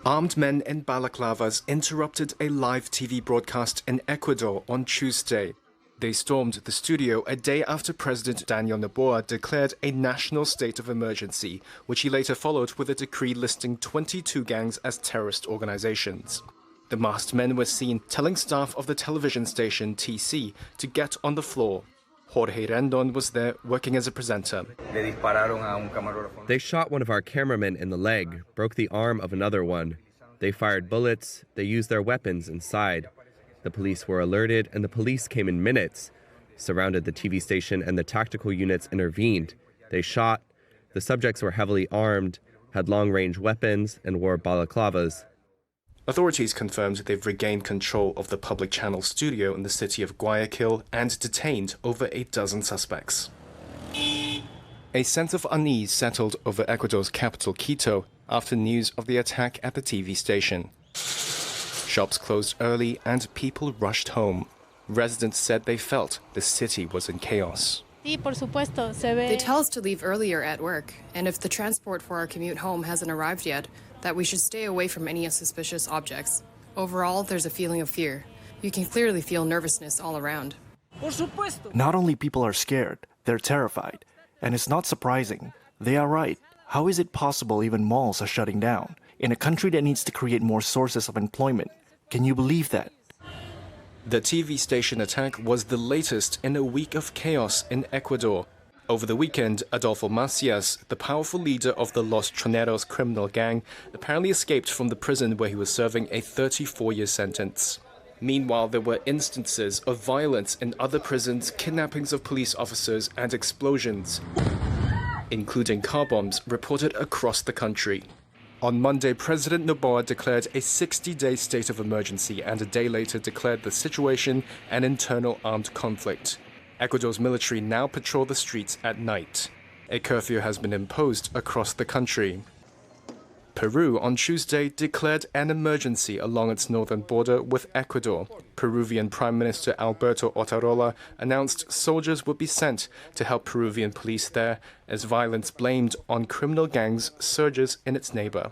Armed men in balaclavas interrupted a live TV broadcast in Ecuador on Tuesday. They stormed the studio a day after President Daniel Noboa declared a national state of emergency, which he later followed with a decree listing 22 gangs as terrorist organizations. The masked men were seen telling staff of the television station TC to get on the floor. Jorge Rendon was there working as a presenter. They shot one of our cameramen in the leg, broke the arm of another one. They fired bullets. They used their weapons inside. The police were alerted, and the police came in minutes, surrounded the TV station, and the tactical units intervened. They shot. The subjects were heavily armed, had long-range weapons, and wore balaclavas. Authorities confirmed they've regained control of the public channel studio in the city of Guayaquil and detained over a dozen suspects. A sense of unease settled over Ecuador's capital, Quito, after news of the attack at the TV station. Shops closed early and people rushed home. Residents said they felt the city was in chaos. They tell us to leave earlier at work, and if the transport for our commute home hasn't arrived yet, that we should stay away from any suspicious objects. Overall, there's a feeling of fear. You can clearly feel nervousness all around. Not only people are scared, they're terrified. And it's not surprising. They are right. How is it possible even malls are shutting down? In a country that needs to create more sources of employment. Can you believe that? The TV station attack was the latest in a week of chaos in Ecuador. Over the weekend, Adolfo Macias, the powerful leader of the Los Choneros criminal gang, apparently escaped from the prison where he was serving a 34-year sentence. Meanwhile, there were instances of violence in other prisons, kidnappings of police officers, and explosions, including car bombs, reported across the country. On Monday, President Noboa declared a 60-day state of emergency and a day later declared the situation an internal armed conflict. Ecuador's military now patrol the streets at night. A curfew has been imposed across the country. Peru on Tuesday declared an emergency along its northern border with Ecuador. Peruvian Prime Minister Alberto Otarola announced soldiers would be sent to help Peruvian police there as violence blamed on criminal gangs surges in its neighbor.